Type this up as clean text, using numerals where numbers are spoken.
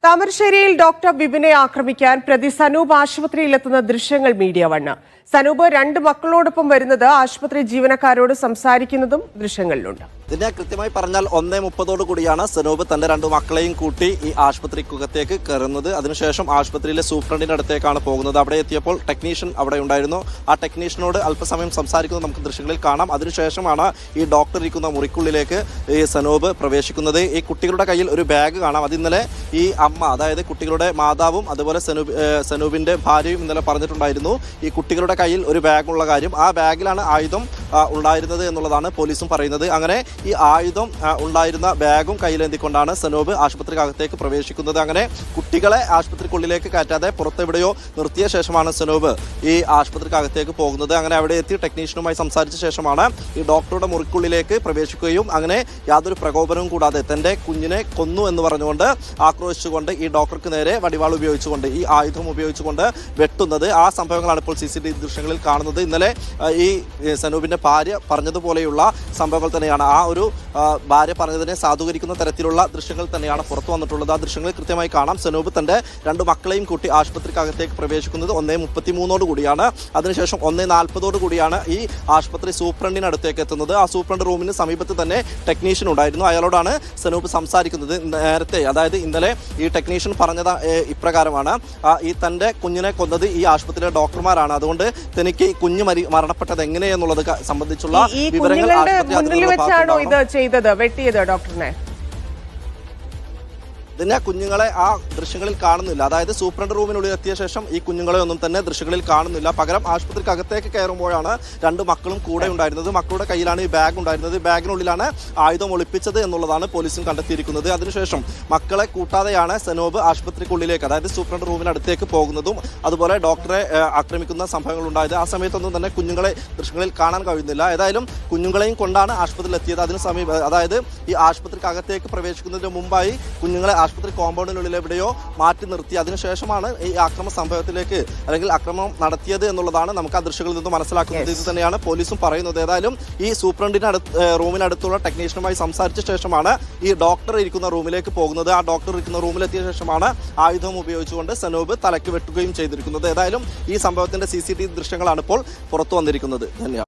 താമരശ്ശേരിയിൽ ഡോക്ടർ വിപിനെ ആക്രമിക്കാൻ പ്രതി സനൂപ് ആശുപത്രിയിലെത്തുന്ന ദൃശ്യങ്ങൾ മീഡിയ വണ്ണ്. സനൂപ് 2 മക്കളോടൊപ്പം വരുന്നത്, ആശുപത്രി ജീവനക്കാരോട് സംസാരിക്കുന്നതും ദൃശ്യങ്ങളിലുണ്ട്. ഇതിനെ കൃത്യമായി പറഞ്ഞാൽ 1:30 കൂടിയാണ് സനൂപ് തന്റെ 2 മക്കളെയും കൂട്ടി ഈ ആശുപത്രിക്കകത്തേക്ക് കയറുന്നത്. അതിനുശേഷം ആശുപത്രിയിലെ സൂപ്രണ്ടിന്റെ അടുത്തേക്കാണ് പോകുന്നത്. അവിടെ എത്തിയപ്പോൾ ടെക്നീഷ്യൻ അവിടെ ഉണ്ടായിരുന്നു. ആ ടെക്നീഷ്യനോട് അല്പസമയം സംസാരിക്കുന്നത് നമുക്ക് ദൃശ്യങ്ങളിൽ കാണാം. അതിനുശേഷമാണ് ഈ ഡോക്ടർ ഇരിക്കുന്ന മുറിക്കുള്ളിലേക്ക് ഈ സനൂപ് പ്രവേശിക്കുന്നത്. ഈ കുട്ടികളുടെ കയ്യിൽ ഒരു ബാഗ് കാണാം. അത് ഇന്നലെ ഈ അമ്മ, അതായത് കുട്ടികളുടെ മാതാവും അതുപോലെ സനൂപിന്റെ ഭാര്യയും ഇന്നലെ പറഞ്ഞിട്ടുണ്ടായിരുന്നു ഈ കുട്ടികളുടെ കയ്യിൽ ഒരു ബാഗുള്ള കാര്യം. ആ ബാഗിലാണ് ആയുധം ഉണ്ടായിരുന്നത് എന്നുള്ളതാണ് പോലീസും പറയുന്നത്. അങ്ങനെ ഈ ആയുധം ഉണ്ടായിരുന്ന ബാഗും കയ്യിലേന്തിക്കൊണ്ടാണ് സനൂപ് ആശുപത്രിക്കകത്തേക്ക് പ്രവേശിക്കുന്നത്. അങ്ങനെ കുട്ടികളെ ആശുപത്രിക്കുള്ളിലേക്ക് കയറ്റാതെ പുറത്തെവിടെയോ നിർത്തിയ ശേഷമാണ് സനൂപ് ഈ ആശുപത്രിക്കകത്തേക്ക് പോകുന്നത്. അങ്ങനെ അവിടെ എത്തി ടെക്നീഷ്യനുമായി സംസാരിച്ച ശേഷമാണ് ഈ ഡോക്ടറുടെ മുറിക്കുള്ളിലേക്ക് പ്രവേശിക്കുകയും അങ്ങനെ യാതൊരു പ്രകോപനവും കൂടാതെ തന്റെ കുഞ്ഞിനെ കൊന്നു എന്ന് പറഞ്ഞുകൊണ്ട് ആക്രോശിച്ചുകൊണ്ട് ഈ ഡോക്ടർക്ക് നേരെ വടിവാൾ ഉപയോഗിച്ചുകൊണ്ട് ഈ ആയുധം ഉപയോഗിച്ചുകൊണ്ട് വെട്ടുന്നത്. ആ സംഭവങ്ങളാണ് ഇപ്പോൾ CCTV ദൃശ്യങ്ങളിൽ കാണുന്നത്. ഇന്നലെ ഈ സനൂപിന്റെ ഭാര്യ പറഞ്ഞതുപോലെയുള്ള സംഭവങ്ങൾ തന്നെയാണ്. ആ ഒരു ഭാര്യ പറഞ്ഞതിനെ സാധൂകരിക്കുന്ന തരത്തിലുള്ള ദൃശ്യങ്ങൾ തന്നെയാണ് പുറത്തു വന്നിട്ടുള്ളത്. ആ ദൃശ്യങ്ങളിൽ കൃത്യമായി കാണാം സനൂപ് തന്റെ 2 മക്കളെയും കൂട്ടി ആശുപത്രിക്കകത്തേക്ക് പ്രവേശിക്കുന്നത് 1:33 കൂടിയാണ്. അതിനുശേഷം 1:40 കൂടിയാണ് ഈ ആശുപത്രി സൂപ്രണ്ടിനടുത്തേക്ക് എത്തുന്നത്. ആ സൂപ്രണ്ട് റൂമിന് സമീപത്ത് തന്നെ ടെക്നീഷ്യൻ ഉണ്ടായിരുന്നു. അയാളോടാണ് സനൂപ് സംസാരിക്കുന്നത്. നേരത്തെ, അതായത് ഇന്നലെ ഈ ടെക്നീഷ്യൻ പറഞ്ഞത് ഇപ്രകാരമാണ്: ഈ തന്റെ കുഞ്ഞിനെ കൊന്നത് ഈ ആശുപത്രിയിലെ ഡോക്ടർമാരാണ്, അതുകൊണ്ട് തനിക്ക് ഈ കുഞ്ഞ് മരണപ്പെട്ടത് എങ്ങനെയെന്നുള്ളത് സംബന്ധിച്ചുള്ള വിവരങ്ങൾ ഇത് ചെയ്തത്, വെട്ടിയത് ഡോക്ടറിനെ. ഇതിനെ കുഞ്ഞുങ്ങളെ ആ ദൃശ്യങ്ങളിൽ കാണുന്നില്ല. അതായത് സൂപ്രണ്ട് റൂമിനുള്ളിൽ എത്തിയ ശേഷം ഈ കുഞ്ഞുങ്ങളെ ഒന്നും തന്നെ ദൃശ്യങ്ങളിൽ കാണുന്നില്ല. പകരം ആശുപത്രിക്കകത്തേക്ക് കയറുമ്പോഴാണ് 2 മക്കളും കൂടെ ഉണ്ടായിരുന്നത്. മക്കളുടെ കയ്യിലാണ് ഈ ബാഗ് ഉണ്ടായിരുന്നത്. ബാഗിനുള്ളിലാണ് ആയുധം ഒളിപ്പിച്ചത് എന്നുള്ളതാണ് പോലീസും കണ്ടെത്തിയിരിക്കുന്നത്. അതിനുശേഷം മക്കളെ കൂട്ടാതെയാണ് സനൂപ് ആശുപത്രിക്കുള്ളിലേക്ക്, അതായത് സൂപ്രണ്ട് റൂമിനടുത്തേക്ക് പോകുന്നതും അതുപോലെ ഡോക്ടറെ ആക്രമിക്കുന്ന സംഭവങ്ങൾ ഉണ്ടായത്. ആ സമയത്തൊന്നും തന്നെ കുഞ്ഞുങ്ങളെ ദൃശ്യങ്ങളിൽ കാണാൻ കഴിയുന്നില്ല. ഏതായാലും കുഞ്ഞുങ്ങളെയും കൊണ്ടാണ് ആശുപത്രിയിൽ എത്തിയത്. അതായത് ഈ ആശുപത്രിക്കകത്തേക്ക് പ്രവേശിക്കുന്നതിന് മുമ്പായി കുഞ്ഞുങ്ങളെ ആശുപത്രി കോമ്പൗണ്ടിനുള്ളിൽ എവിടെയോ മാറ്റി നിർത്തി. അതിനുശേഷമാണ് ഈ ആക്രമണ സംഭവത്തിലേക്ക് അല്ലെങ്കിൽ ആക്രമണം നടത്തിയത് എന്നുള്ളതാണ് നമുക്ക് ആ ദൃശ്യങ്ങളിൽ നിന്ന് മനസ്സിലാക്കുന്നത്. ഇത് തന്നെയാണ് പോലീസും പറയുന്നത്. ഏതായാലും ഈ സൂപ്രണ്ടിന്റെ റൂമിനടുത്തുള്ള ടെക്നീഷ്യനുമായി സംസാരിച്ച ശേഷമാണ് ഈ ഡോക്ടർ ഇരിക്കുന്ന റൂമിലേക്ക് പോകുന്നത്. ആ ഡോക്ടർ ഇരിക്കുന്ന റൂമിലെത്തിയ ശേഷമാണ് ആയുധം ഉപയോഗിച്ചുകൊണ്ട് സനൂപ് തലയ്ക്ക് വെട്ടുകയും ചെയ്തിരിക്കുന്നത്. ഏതായാലും ഈ സംഭവത്തിന്റെ CCTV ദൃശ്യങ്ങളാണ് ഇപ്പോൾ പുറത്തു വന്നിരിക്കുന്നത്. ധന്യവാദം.